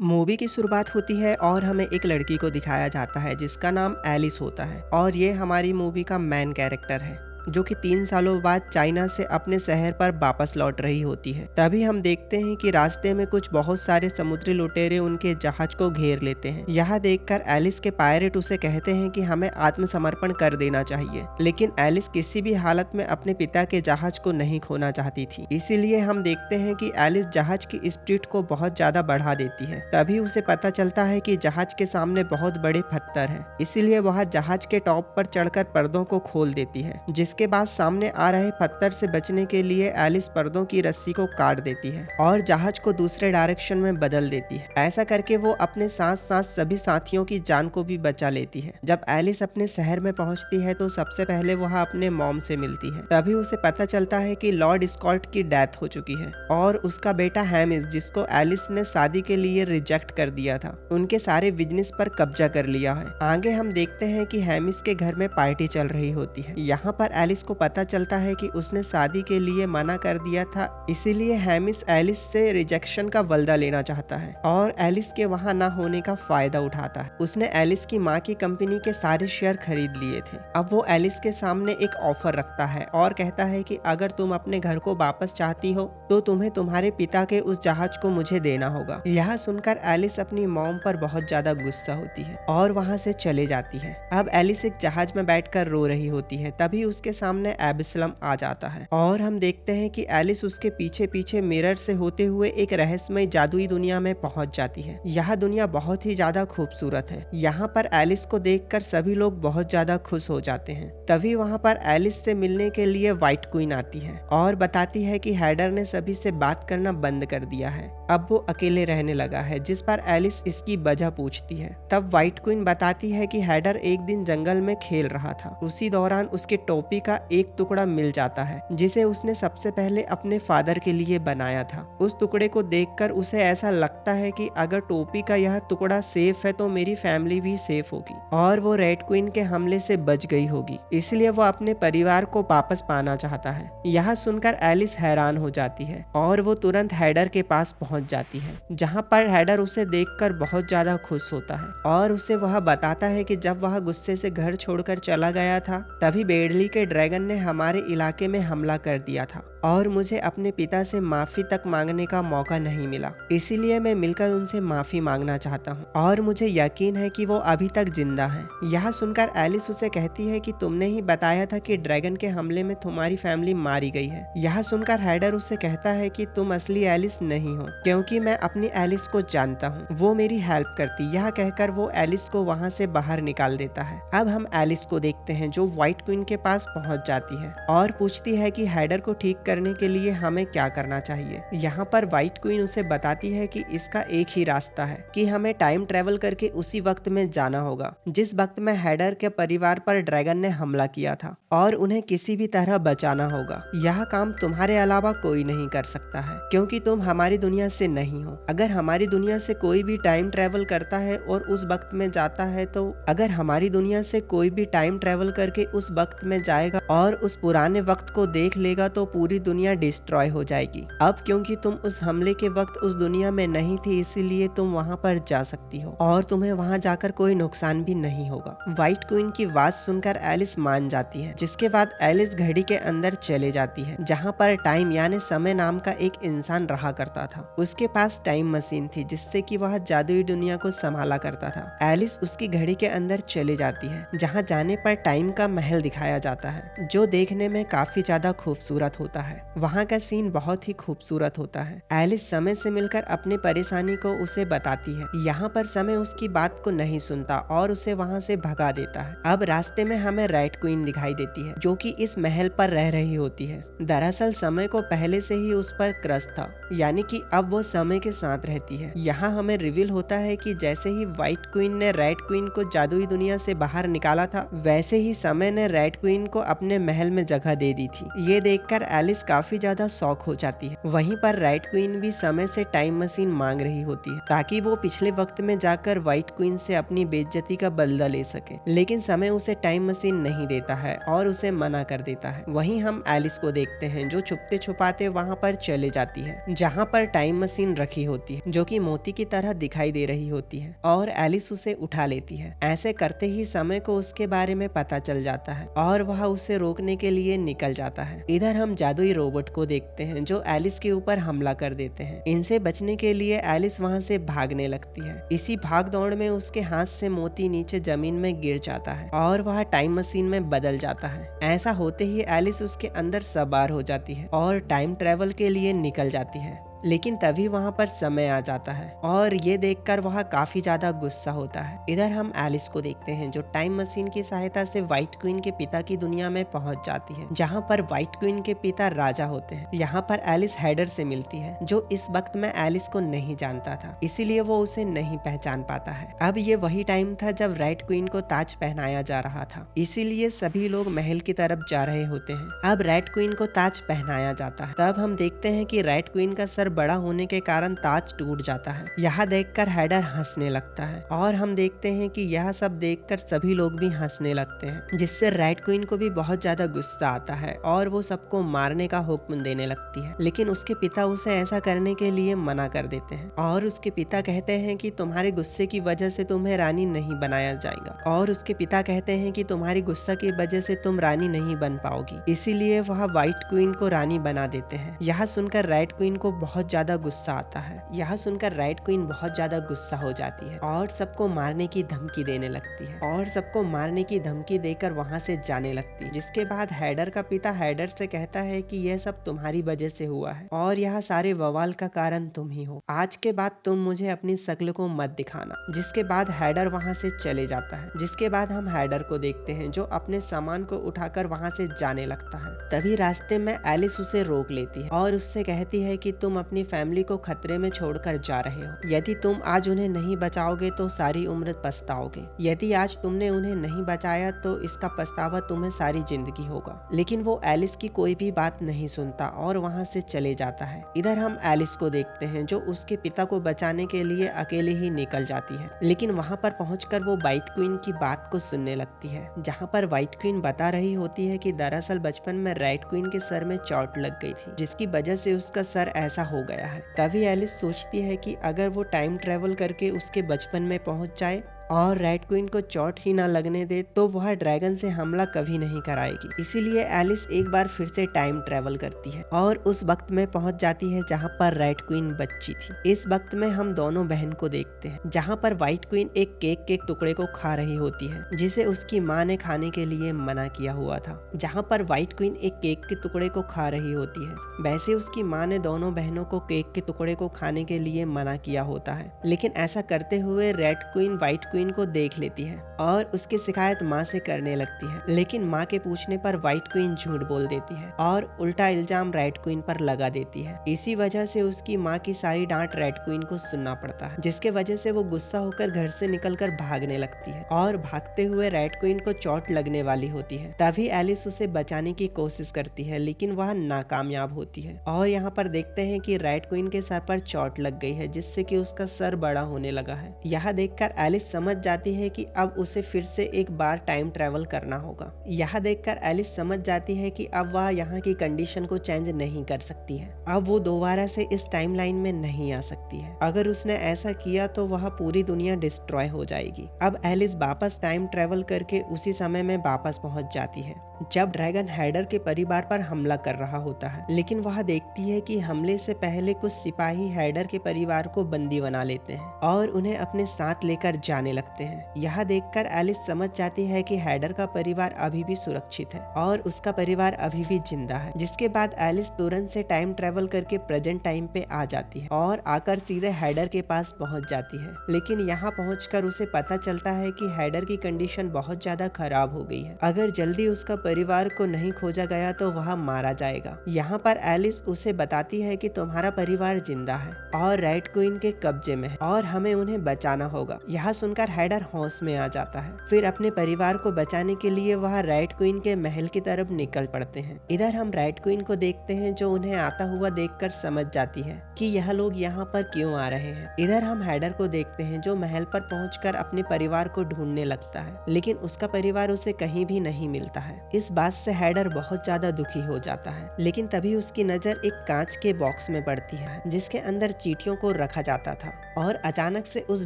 Movie की शुरुआत होती है और हमें एक लड़की को दिखाया जाता है जिसका नाम एलिस होता है और ये हमारी मूवी का मेन कैरेक्टर है जो कि 3 सालों बाद चाइना से अपने शहर पर वापस लौट रही होती है। तभी हम देखते हैं कि रास्ते में कुछ बहुत सारे समुद्री लुटेरे उनके जहाज को घेर लेते हैं। यह देखकर एलिस के पायरेट उसे कहते हैं कि हमें आत्मसमर्पण कर देना चाहिए, लेकिन एलिस किसी भी हालत में अपने पिता के जहाज को नहीं खोना चाहती थी। इसीलिए हम देखते हैं कि एलिस जहाज की स्पीड को बहुत ज्यादा बढ़ा देती है। तभी उसे पता चलता है कि जहाज के सामने बहुत बड़े पत्थर हैं, इसीलिए वह जहाज के टॉप पर चढ़कर पर्दों को खोल देती है। जिसके बाद सामने आ रहे पत्थर से बचने के लिए एलिस पर्दों की रस्सी को काट देती है और जहाज को दूसरे डायरेक्शन में बदल देती है। ऐसा करके वो अपने साथ साथ सभी साथियों की जान को भी बचा लेती है। जब एलिस अपने शहर में पहुंचती है तो सबसे पहले वह अपने मॉम से मिलती है। तभी उसे पता चलता है कि लॉर्ड स्कॉट की डेथ हो चुकी है और उसका बेटा हैमिस, जिसको एलिस ने शादी के लिए रिजेक्ट कर दिया था, उनके सारे बिजनेस पर कब्जा कर लिया है। आगे हम देखते हैं कि हैमिस के घर में पार्टी चल रही होती है। यहाँ पर एलिस को पता चलता है कि उसने शादी के लिए मना कर दिया था, इसीलिए हैमिस एलिस से रिजेक्शन का बदला लेना चाहता है और एलिस के वहाँ ना होने का फायदा उठाता है। उसने एलिस की माँ की कंपनी के सारे शेयर खरीद लिए थे। अब वो एलिस के सामने एक ऑफर रखता है और कहता है कि अगर तुम अपने घर को वापस चाहती हो तो तुम्हें तुम्हारे पिता के उस जहाज को मुझे देना होगा। यह सुनकर एलिस अपनी मॉम पर बहुत ज्यादा गुस्सा होती है और वहाँ से चले जाती है। अब एलिस एक जहाज में बैठकर रो रही होती है। तभी उसके सामने एबिसलम आ जाता है और हम देखते हैं कि एलिस उसके पीछे पीछे मिरर से होते हुए एक रहस्यमय जादुई दुनिया में पहुंच जाती है। यह दुनिया बहुत ही ज्यादा खूबसूरत है। यहाँ पर एलिस को देखकर सभी लोग बहुत ज्यादा खुश हो जाते हैं। तभी वहाँ पर एलिस से मिलने के लिए व्हाइट क्वीन आती है और बताती है कि हैडर ने सभी से बात करना बंद कर दिया है, अब वो अकेले रहने लगा है। जिस पर एलिस इसकी वजह पूछती है। तब व्हाइट क्वीन बताती है कि हैडर एक दिन जंगल में खेल रहा था। उसी दौरान उसके टोपी का एक टुकड़ा मिल जाता है जिसे उसने सबसे पहले अपने फादर के लिए बनाया था। उस टुकड़े को देखकर उसे ऐसा लगता है कि अगर टोपी का यह टुकड़ा सेफ है तो मेरी फैमिली भी सेफ होगी और वो रेड क्वीन के हमले से बच गई होगी। इसलिए वो अपने परिवार को वापस पाना चाहता है। यह सुनकर एलिस हैरान हो जाती है और वो तुरंत हैडर के पास पहुंच जाती है, जहां पर हैडर उसे देखकर बहुत ज्यादा खुश होता है और उसे वह बताता है कि जब वह गुस्से से घर छोड़कर चला गया था तभी बेडली के ड्रैगन ने हमारे इलाके में हमला कर दिया था और मुझे अपने पिता से माफी तक मांगने का मौका नहीं मिला। इसीलिए मैं मिलकर उनसे माफी मांगना चाहता हूँ और मुझे यकीन है कि वो अभी तक जिंदा है। यह सुनकर एलिस उसे कहती है कि तुमने ही बताया था कि ड्रैगन के हमले में तुम्हारी फैमिली मारी गई है। यह सुनकर हैडर उसे कहता है कि तुम असली एलिस नहीं हो, क्योंकि मैं अपनी एलिस को जानता हूँ, वो मेरी हेल्प करती। यह कहकर वो एलिस को वहाँ से बाहर निकाल देता है। अब हम एलिस को देखते हैं जो व्हाइट क्वीन के पास पहुँच जाती है और पूछती है कि हैडर को ठीक करने के लिए हमें क्या करना चाहिए। यहाँ पर व्हाइट क्वीन उसे बताती है कि इसका एक ही रास्ता है कि हमें टाइम ट्रेवल करके उसी वक्त में जाना होगा जिस वक्त में हैडर के परिवार पर ड्रैगन ने हमला किया था और उन्हें किसी भी तरह बचाना होगा। यह काम तुम्हारे अलावा कोई नहीं कर सकता है क्योंकि तुम हमारी दुनिया से नहीं हो। अगर हमारी दुनिया से कोई भी टाइम ट्रेवल करता है और उस वक्त में जाता है तो अगर हमारी दुनिया से कोई भी टाइम ट्रेवल करके उस वक्त में जाएगा और उस पुराने वक्त को देख लेगा तो पूरी दुनिया डिस्ट्रॉय हो जाएगी। अब क्योंकि तुम उस हमले के वक्त उस दुनिया में नहीं थी इसीलिए तुम वहां पर जा सकती हो और तुम्हें वहां जाकर कोई नुकसान भी नहीं होगा। व्हाइट क्वीन की बात सुनकर एलिस मान जाती है, जिसके बाद एलिस घड़ी के अंदर चले जाती है जहां पर टाइम यानी समय नाम का एक इंसान रहा करता था। उसके पास टाइम मशीन थी जिससे कि वह जादुई दुनिया को संभाला करता था। एलिस उसकी घड़ी के अंदर चले जाती है जहां जाने पर टाइम का महल दिखाया जाता है जो देखने में काफी ज्यादा खूबसूरत होता है। वहाँ का सीन बहुत ही खूबसूरत होता है। एलिस समय से मिलकर अपनी परेशानी को उसे बताती है। यहाँ पर समय उसकी बात को नहीं सुनता और उसे वहाँ से भगा देता है। अब रास्ते में हमें रेड क्वीन दिखाई देती है जो कि इस महल पर रह रही होती है। दरअसल समय को पहले से ही उस पर क्रश था, यानी कि अब वो समय के साथ रहती है। यहाँ हमें रिवील होता है कि जैसे ही व्हाइट क्वीन ने रेड क्वीन को जादुई दुनिया से बाहर निकाला था वैसे ही समय ने रेड क्वीन को अपने महल में जगह दे दी थी। ये देखकर एलिस एलिस काफी ज्यादा शॉक हो जाती है। वहीं पर रेड क्वीन भी समय से टाइम मशीन मांग रही होती है ताकि वो पिछले वक्त में जाकर व्हाइट क्वीन से अपनी बेइज्जती का बदला ले सके, लेकिन समय उसे टाइम मशीन नहीं देता है और उसे मना कर देता है। वहीं हम एलिस को देखते हैं जो छुपते छुपाते वहां पर चले जाती है जहां पर टाइम मशीन रखी होती है जो कि मोती की तरह दिखाई दे रही होती है, और एलिस उसे उठा लेती है। ऐसे करते ही समय को उसके बारे में पता चल जाता है और वह उसे रोकने के लिए निकल जाता है। इधर हम जादुई रोबोट को देखते हैं जो एलिस के ऊपर हमला कर देते हैं। इनसे बचने के लिए एलिस वहां से भागने लगती है। इसी भाग दौड़ में उसके हाथ से मोती नीचे जमीन में गिर जाता है और वह टाइम मशीन में बदल जाता है। ऐसा होते ही एलिस उसके अंदर सवार हो जाती है और टाइम ट्रेवल के लिए निकल जाती है। लेकिन तभी वहां पर समय आ जाता है और ये देखकर वह काफी ज्यादा गुस्सा होता है। इधर हम एलिस को देखते हैं जो टाइम मशीन की सहायता से व्हाइट क्वीन के पिता की दुनिया में पहुंच जाती है जहां पर व्हाइट क्वीन के पिता राजा होते हैं। यहाँ पर एलिस हैडर से मिलती है जो इस वक्त में एलिस को नहीं जानता था, इसीलिए वो उसे नहीं पहचान पाता है। अब ये वही टाइम था जब रेड क्वीन को ताज पहनाया जा रहा था, इसीलिए सभी लोग महल की तरफ जा रहे होते हैं। अब रेड क्वीन को ताज पहनाया जाता है। तब हम देखते हैं कि रेड क्वीन का सर बड़ा होने के कारण ताज टूट जाता है। यह देखकर हैडर हंसने लगता है और हम देखते हैं कि यह सब देखकर सभी लोग भी हंसने लगते हैं, जिससे रेड क्वीन को भी बहुत ज्यादा गुस्सा आता है और वो सबको मारने का हुक्म देने लगती है। लेकिन उसके पिता उसे ऐसा करने के लिए मना कर देते हैं और उसके पिता कहते हैं कि तुम्हारे गुस्से की वजह से तुम्हें रानी नहीं बनाया जाएगा, और उसके पिता कहते हैं कि तुम्हारी गुस्सा की वजह से तुम रानी नहीं बन पाओगी, इसीलिए वह व्हाइट क्वीन को रानी बना देते हैं। यह सुनकर रेड क्वीन को बहुत ज्यादा गुस्सा आता है। यह सुनकर रेड क्वीन बहुत ज्यादा गुस्सा हो जाती है और सबको मारने की धमकी देने लगती है और सबको मारने की धमकी देकर वहां से जाने लगती है। जिसके बाद हैडर का पिता हैडर से कहता है कि यह सब तुम्हारी वजह से हुआ है और यह सारे बवाल का कारण तुम ही हो। आज के बाद तुम मुझे अपनी शक्ल को मत दिखाना। जिसके बाद हैडर वहां से चले जाता है। जिसके बाद हम हैडर को देखते हैं जो अपने सामान को उठाकर वहां से जाने लगता है। तभी रास्ते में एलिस उसे रोक लेती है और उससे कहती है कि तुम अपनी फैमिली को खतरे में छोड़कर जा रहे हो। यदि तुम आज उन्हें नहीं बचाओगे तो सारी उम्र पछताओगे। यदि आज तुमने उन्हें नहीं बचाया तो इसका पछतावा तुम्हें सारी जिंदगी होगा। लेकिन वो एलिस की कोई भी बात नहीं सुनता और वहां से चले जाता है। इधर हम एलिस को देखते हैं जो उसके पिता को बचाने के लिए अकेले ही निकल जाती है। लेकिन वहां पर पहुंचकर वो व्हाइट क्वीन की बात को सुनने लगती है, जहां पर व्हाइट क्वीन बता रही होती है कि दरअसल बचपन में रेड क्वीन के सर में चोट लग गई थी, जिसकी वजह से उसका सर ऐसा हो गया है। तभी एलिस सोचती है कि अगर वो टाइम ट्रेवल करके उसके बचपन में पहुंच जाए और रेड क्वीन को चोट ही ना लगने दे तो वह ड्रैगन से हमला कभी नहीं कराएगी। इसीलिए एलिस एक बार फिर से टाइम ट्रेवल करती है और उस वक्त में पहुंच जाती है जहां पर रेड क्वीन बच्ची थी। इस वक्त में हम दोनों बहन को देखते हैं जहां पर व्हाइट क्वीन एक केक के टुकड़े को खा रही होती है जिसे उसकी माँ ने खाने के लिए मना किया हुआ था। जहां पर व्हाइट क्वीन एक केक के टुकड़े को खा रही होती है, वैसे उसकी माँ ने दोनों बहनों को केक के टुकड़े को खाने के लिए मना किया होता है। लेकिन ऐसा करते हुए रेड क्वीन व्हाइट क्वीन को देख लेती है और उसकी शिकायत माँ से करने लगती है। लेकिन माँ के पूछने पर व्हाइट क्वीन झूठ बोल देती है और उल्टा इल्जाम रेड क्वीन पर लगा देती है। इसी वजह से उसकी माँ की सारी डांट रेड क्वीन को सुनना पड़ता है, जिसके वजह से वो गुस्सा होकर घर से निकलकर भागने लगती है और भागते हुए रेड क्वीन को चोट लगने वाली होती है। तभी एलिस उसे बचाने की कोशिश करती है लेकिन वह नाकामयाब होती है और यहाँ पर देखते हैं कि रेड क्वीन के सर पर चोट लग गई है जिससे कि उसका सर बड़ा होने लगा है। यह देखकर एलिस समझ जाती है कि अब उसे फिर से एक बार टाइम ट्रेवल करना होगा। यह देखकर एलिस समझ जाती है कि अब वह यहाँ की कंडीशन को चेंज नहीं कर सकती है। अब वो दोबारा से इस टाइमलाइन में नहीं आ सकती है। अगर उसने ऐसा किया तो वह पूरी दुनिया डिस्ट्रॉय हो जाएगी। अब एलिस वापस टाइम ट्रेवल करके उसी समय में वापस पहुंच जाती है जब ड्रैगन हैडर के परिवार पर हमला कर रहा होता है। लेकिन वह देखती है कि हमले से पहले कुछ सिपाही हैडर के परिवार को बंदी बना लेते हैं और उन्हें अपने साथ लेकर जाने लगते हैं। यह देखकर एलिस समझ जाती है कि हैडर का परिवार अभी भी सुरक्षित है और उसका परिवार अभी भी जिंदा है। जिसके बाद एलिस तुरंत से टाइम ट्रेवल करके प्रेजेंट टाइम पे आ जाती है और आकर सीधे हैडर के पास पहुंच जाती है। लेकिन यहाँ पहुंचकर उसे पता चलता है कि हैडर की कंडीशन बहुत ज्यादा खराब हो गई है। अगर जल्दी उसका परिवार को नहीं खोजा गया तो वह मारा जाएगा। यहाँ पर एलिस उसे बताती है कि तुम्हारा परिवार जिंदा है और रेड क्वीन के कब्जे में है और हमें उन्हें बचाना होगा। यह सुनकर सुनकर हैडर होश में आ जाता है। फिर अपने परिवार को बचाने के लिए वह रेड क्वीन के महल की तरफ निकल पड़ते हैं। इधर हम रेड क्वीन को देखते हैं जो उन्हें आता हुआ देखकर समझ जाती है कि यह लोग यहाँ पर क्यों आ रहे हैं। इधर हम हैडर को देखते हैं जो महल पर पहुंचकर अपने परिवार को ढूंढने लगता है, लेकिन उसका परिवार उसे कहीं भी नहीं मिलता है। इस बात से हैडर बहुत ज्यादा दुखी हो जाता है, लेकिन तभी उसकी नजर एक कांच के बॉक्स में पड़ती है जिसके अंदर चींटियों को रखा जाता था, और अचानक से उस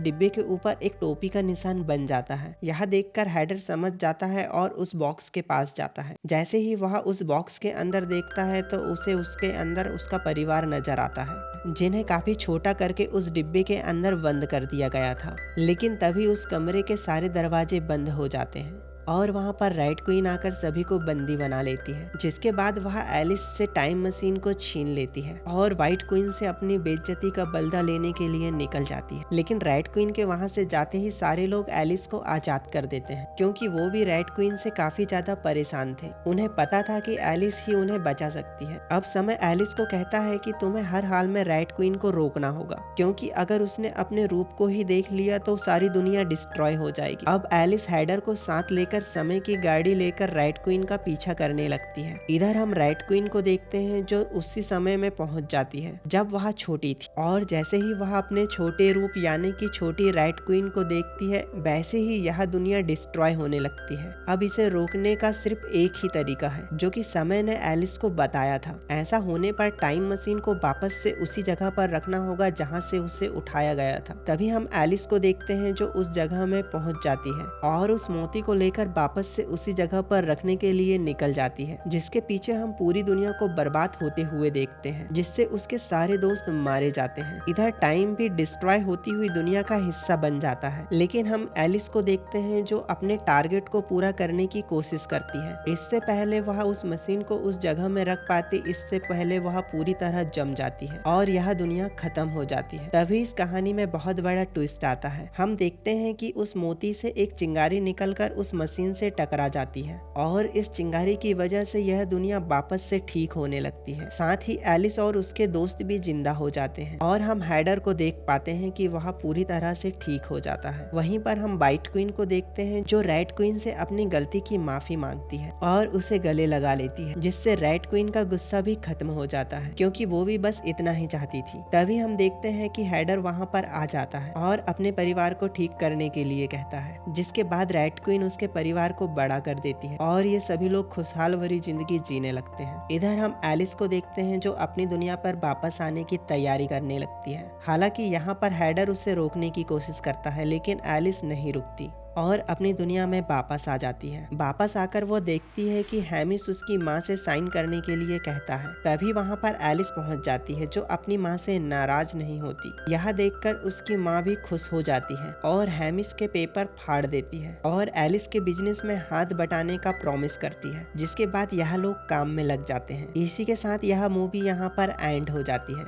डिब्बे के ऊपर एक टोपी का निशान बन जाता है। यह देखकर हैडर समझ जाता है और उस बॉक्स के पास जाता है। जैसे ही वह उस बॉक्स के अंदर देखता है तो उसे उसके अंदर उसका परिवार नजर आता है, जिन्हें काफी छोटा करके उस डिब्बे के अंदर बंद कर दिया गया था। लेकिन तभी उस कमरे के सारे दरवाजे बंद हो जाते हैं और वहाँ पर रेड क्वीन आकर सभी को बंदी बना लेती है, जिसके बाद वह एलिस से टाइम मशीन को छीन लेती है और व्हाइट क्वीन से अपनी बेइज्जती का बदला लेने के लिए निकल जाती है। लेकिन रेड क्वीन के वहाँ से जाते ही सारे लोग एलिस को आजाद कर देते हैं, क्योंकि वो भी रेड क्वीन से काफी ज्यादा परेशान थे। उन्हें पता था कि एलिस ही उन्हें बचा सकती है। अब समय एलिस को कहता है कि तुम्हें हर हाल में रेड क्वीन को रोकना होगा, क्योंकि अगर उसने अपने रूप को ही देख लिया तो सारी दुनिया डिस्ट्रॉय हो जाएगी। अब एलिस हैडर को साथ लेकर समय की गाड़ी लेकर रेड क्वीन का पीछा करने लगती है। इधर हम रेड क्वीन को देखते हैं जो उसी समय में पहुंच जाती है जब वह छोटी थी, और जैसे ही वह अपने छोटे रूप यानी कि छोटी रेड क्वीन को देखती है, वैसे ही यह दुनिया डिस्ट्रॉय होने लगती है। अब इसे रोकने का सिर्फ एक ही तरीका है, जो कि समय ने एलिस को बताया था। ऐसा होने पर टाइम मशीन को वापस से उसी जगह पर रखना होगा जहाँ से उसे उठाया गया था। तभी हम एलिस को देखते हैं जो उस जगह में पहुंच जाती है और उस मोती को लेकर वापस से उसी जगह पर रखने के लिए निकल जाती है, जिसके पीछे हम पूरी दुनिया को बर्बाद होते हुए देखते हैं, जिससे उसके सारे दोस्त मारे जाते हैं। इधर टाइम भी डिस्ट्रॉय होती हुई दुनिया का हिस्सा बन जाता है, लेकिन हम एलिस को देखते हैं जो अपने टारगेट को पूरा करने की कोशिश करती है। इससे पहले वह उस मशीन को उस जगह में रख पाती, इससे पहले वह पूरी तरह जम जाती है और यह दुनिया खत्म हो जाती है। तभी इस कहानी में बहुत बड़ा ट्विस्ट आता है। हम देखते हैं कि उस मोती से एक चिंगारी निकलकर उस मशीन से टकरा जाती है और इस चिंगारी की वजह से यह दुनिया वापस से ठीक होने लगती है। साथ ही एलिस और उसके दोस्त भी जिंदा हो जाते हैं और हम हैडर को देख पाते हैं कि वह पूरी तरह से ठीक हो जाता है। वहीं पर हम व्हाइट क्वीन को देखते हैं जो रेड क्वीन से अपनी गलती की माफी मांगती है और उसे गले लगा लेती है, जिससे रेड क्वीन का गुस्सा भी खत्म हो जाता है, क्योंकि वो भी बस इतना ही चाहती थी। तभी हम देखते हैं कि हैडर वहाँ पर आ जाता है और अपने परिवार को ठीक करने के लिए कहता है, जिसके बाद रेड क्वीन उसके परिवार को बड़ा कर देती है और ये सभी लोग खुशहाल भरी जिंदगी जीने लगते हैं। इधर हम एलिस को देखते हैं जो अपनी दुनिया पर वापस आने की तैयारी करने लगती है। हालांकि यहाँ पर हैडर उसे रोकने की कोशिश करता है, लेकिन एलिस नहीं रुकती और अपनी दुनिया में वापस आ जाती है। वापस आकर वो देखती है कि हैमिस उसकी माँ से साइन करने के लिए कहता है। तभी वहाँ पर एलिस पहुँच जाती है जो अपनी माँ से नाराज नहीं होती। यह देखकर उसकी माँ भी खुश हो जाती है और हैमिस के पेपर फाड़ देती है और एलिस के बिजनेस में हाथ बटाने का प्रॉमिस करती है, जिसके बाद यह लोग काम में लग जाते हैं। इसी के साथ यह मूवी यहाँ पर एंड हो जाती है।